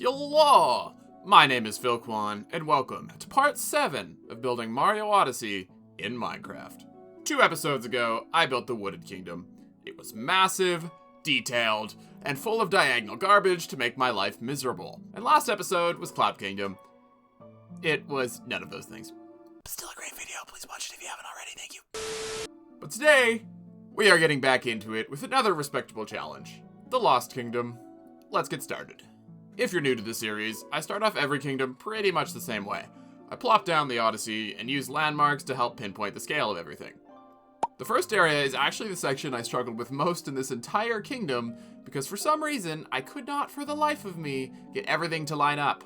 Hyello! My name is Filqon, and welcome to part 7 of building Mario Odyssey in Minecraft. 2 episodes ago, I built the Wooded Kingdom. It was massive, detailed, and full of diagonal garbage to make my life miserable. And last episode was Cloud Kingdom. It was none of those things. But still a great video, please watch it if you haven't already, thank you. But today, we are getting back into it with another respectable challenge. The Lost Kingdom. Let's get started. If you're new to the series, I start off every kingdom pretty much the same way. I plop down the Odyssey and use landmarks to help pinpoint the scale of everything. The first area is actually the section I struggled with most in this entire kingdom because for some reason, I could not for the life of me get everything to line up.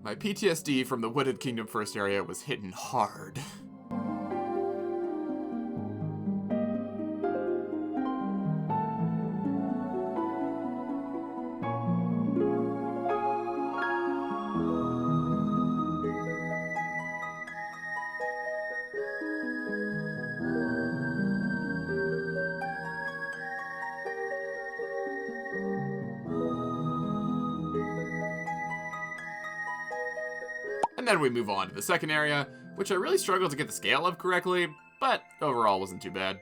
My PTSD from the Wooded Kingdom first area was hitting hard. And then we move on to the second area, which I really struggled to get the scale of correctly, but overall wasn't too bad.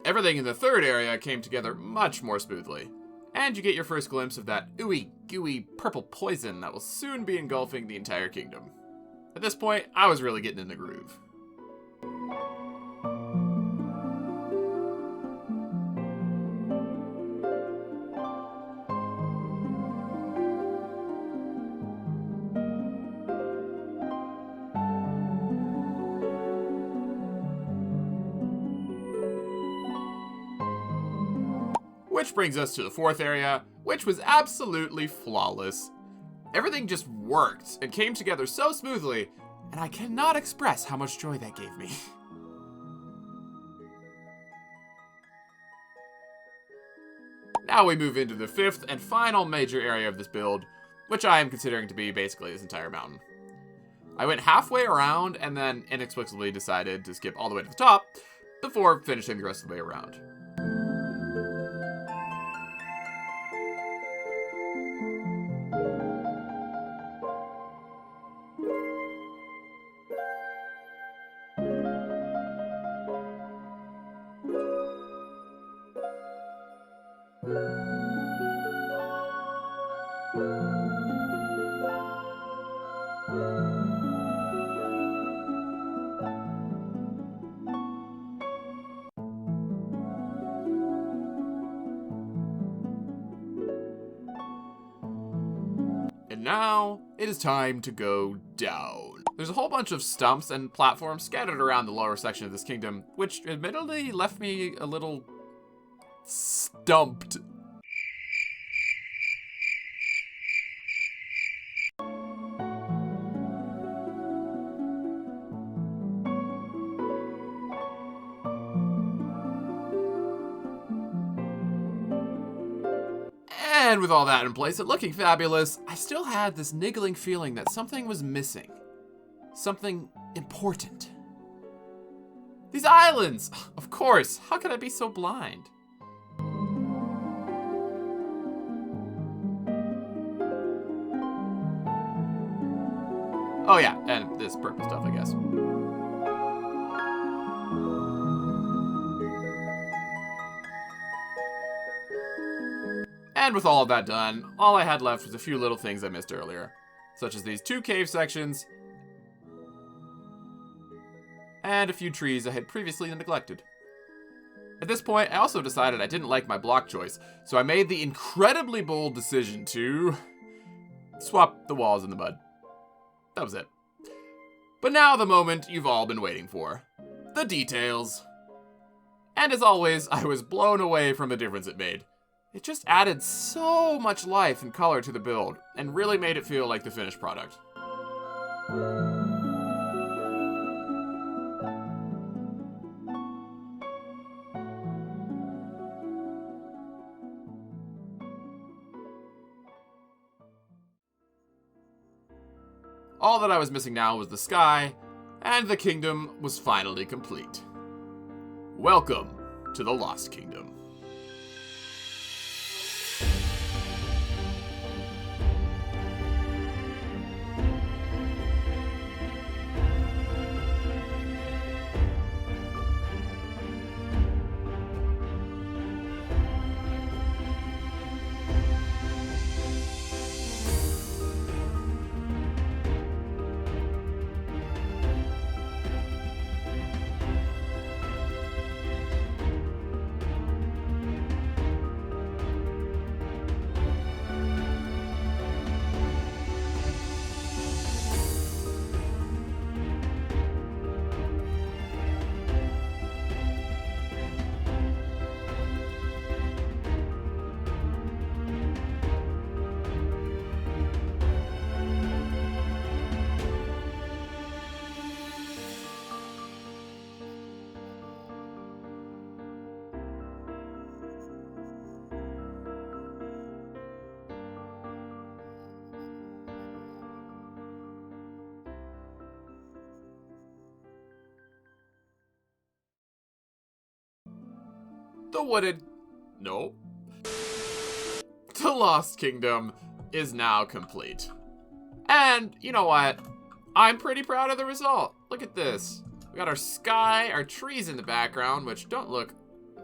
Everything in the third area came together much more smoothly, and you get your first glimpse of that ooey gooey purple poison that will soon be engulfing the entire kingdom. At this point, I was really getting in the groove. Which brings us to the fourth area, which was absolutely flawless. Everything just worked and came together so smoothly, and I cannot express how much joy that gave me. Now we move into the fifth and final major area of this build, which I am considering to be basically this entire mountain. I went halfway around and then inexplicably decided to skip all the way to the top before finishing the rest of the way around. And now, it is time to go down. There's a whole bunch of stumps and platforms scattered around the lower section of this kingdom, which admittedly left me a little stumped. And with all that in place and looking fabulous, I still had this niggling feeling that something was missing. Something important. These islands! Of course, how could I be so blind? Oh yeah, and this purple stuff, I guess. And with all of that done, all I had left was a few little things I missed earlier, such as these 2 cave sections, and a few trees I had previously neglected. At this point, I also decided I didn't like my block choice, so I made the incredibly bold decision to swap the walls in the mud. That was it. But now the moment you've all been waiting for. The details. And as always, I was blown away from the difference it made. It just added so much life and color to the build and really made it feel like the finished product. All that I was missing now was the sky, and the kingdom was finally complete. Welcome to the Lost Kingdom. The Lost Kingdom is now complete. And you know what? I'm pretty proud of the result. Look at this. We got our sky, our trees in the background, which don't look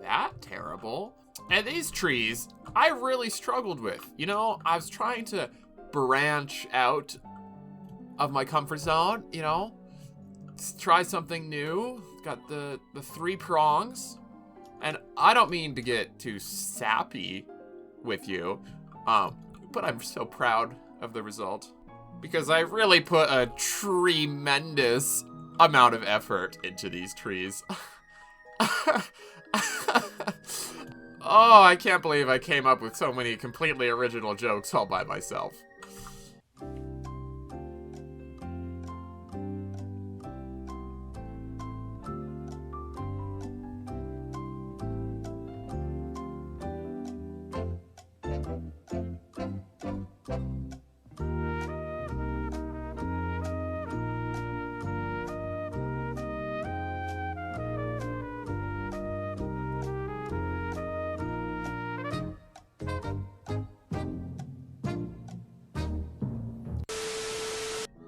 that terrible. And these trees, I really struggled with. You know, I was trying to branch out of my comfort zone, you know, try something new. Got the 3 prongs. And I don't mean to get too sappy with you, but I'm so proud of the result because I really put a tremendous amount of effort into these trees. Oh, I can't believe I came up with so many completely original jokes all by myself.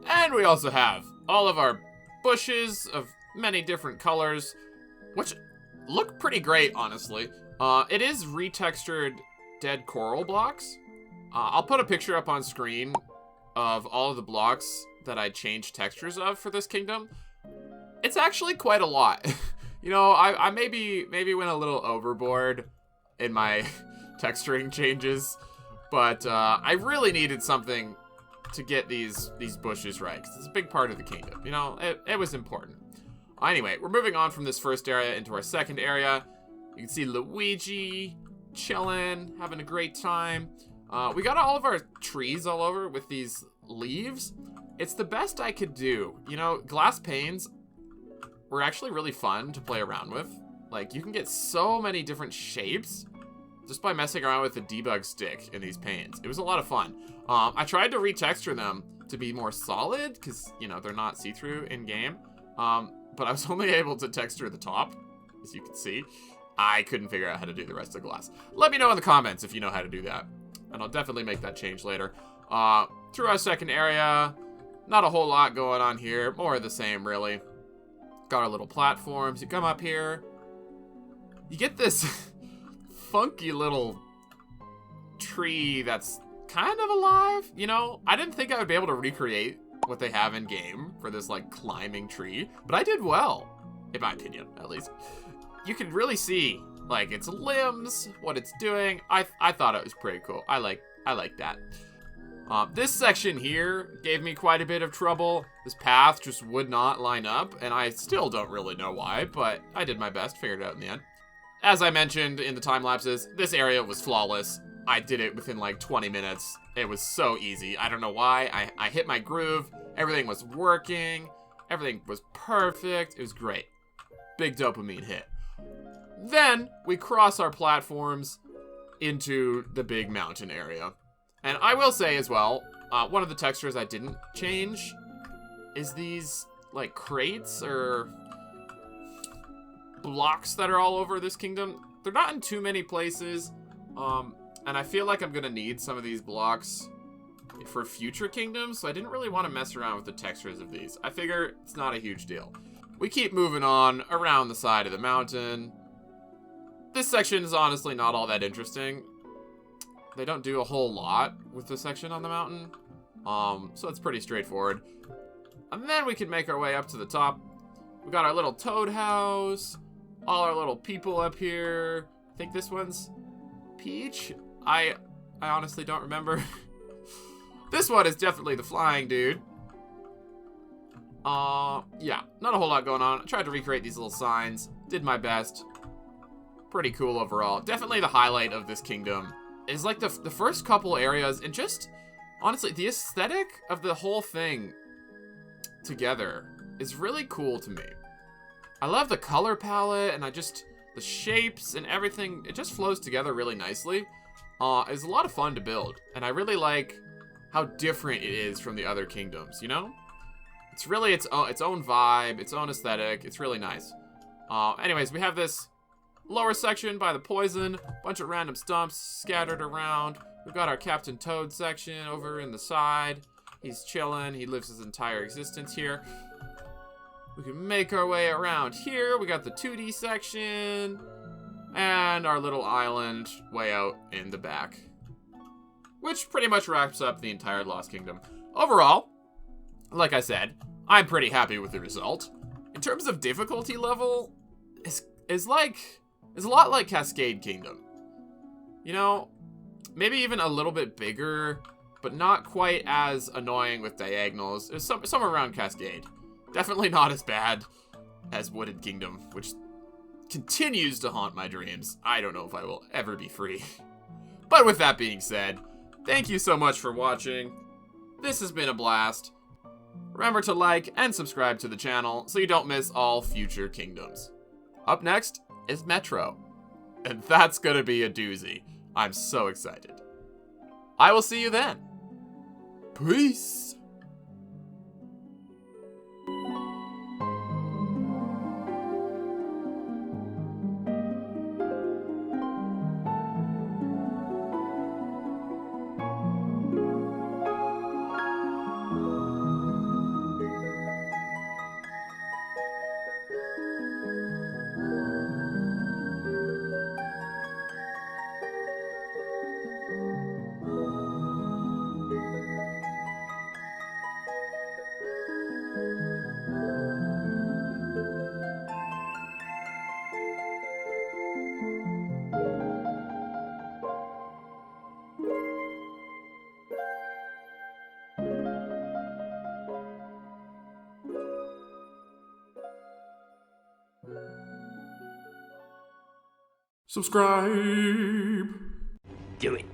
And we also have all of our bushes of many different colors, which look pretty great, honestly. It is retextured dead coral blocks. I'll put a picture up on screen of all of the blocks that I changed textures of for this kingdom. It's actually quite a lot. You know, I maybe went a little overboard in my texturing changes, but I really needed something to get these bushes right, because it's a big part of the kingdom. You know, it was important. Anyway, we're moving on from this first area into our second area. You can see Luigi chilling, having a great time. We got all of our trees all over with these leaves. It's the best I could do. You know, glass panes were actually really fun to play around with. Like, you can get so many different shapes just by messing around with the debug stick in these panes. It was a lot of fun. I tried to retexture them to be more solid because, you know, they're not see-through in-game. But I was only able to texture the top, as you can see. I couldn't figure out how to do the rest of the glass. Let me know in the comments if you know how to do that, and I'll definitely make that change later. Through our second area, not a whole lot going on here. More of the same, really. Got our little platforms. You come up here. You get this funky little tree that's kind of alive. You know, I didn't think I would be able to recreate what they have in game for this like climbing tree, but I did well, in my opinion, at least. You can really see like its limbs, what it's doing. I thought it was pretty cool. I like that. This section here gave me quite a bit of trouble. This path just would not line up, and I still don't really know why, but I did my best, figured it out in the end. As I mentioned in the time lapses, this area was flawless. I did it within like 20 minutes. It was so easy. I don't know why. I hit my groove. Everything was working. Everything was perfect. It was great. Big dopamine hit. Then we cross our platforms into the big mountain area. And I will say as well, one of the textures I didn't change is these like crates or blocks that are all over this kingdom. They're not in too many places. And I feel like I'm gonna need some of these blocks for future kingdoms, so I didn't really want to mess around with the textures of these. I figure it's not a huge deal. We keep moving on around the side of the mountain. This section is honestly not all that interesting. They don't do a whole lot with this section on the mountain, so it's pretty straightforward. And then we can make our way up to the top. We got our little toad house, all our little people up here. I think this one's Peach. I honestly don't remember. This one is definitely the flying dude. Yeah, not a whole lot going on. I tried to recreate these little signs. Did my best. Pretty cool overall. Definitely the highlight of this kingdom is like the first couple areas, and just, honestly, the aesthetic of the whole thing together is really cool to me. I love the color palette, and the shapes and everything, it just flows together really nicely. It's a lot of fun to build, and I really like how different it is from the other kingdoms, you know? It's really its own vibe, its own aesthetic. It's really nice. Anyways, we have this lower section by the poison, bunch of random stumps scattered around. We've got our Captain Toad section over in the side. He's chilling. He lives his entire existence here. We can make our way around here. We got the 2D section and our little island way out in the back, which pretty much wraps up the entire Lost Kingdom. Overall, like I said, I'm pretty happy with the result. In terms of difficulty level, is a lot like Cascade Kingdom. You know, maybe even a little bit bigger, but not quite as annoying with diagonals. It's somewhere around Cascade. Definitely not as bad as Wooded Kingdom, which continues to haunt my dreams. I don't know if I will ever be free. But with that being said, thank you so much for watching. This has been a blast. Remember to like and subscribe to the channel so you don't miss all future kingdoms. Up next is Metro, and that's gonna be a doozy. I'm so excited. I will see you then. Peace. Subscribe. Do it.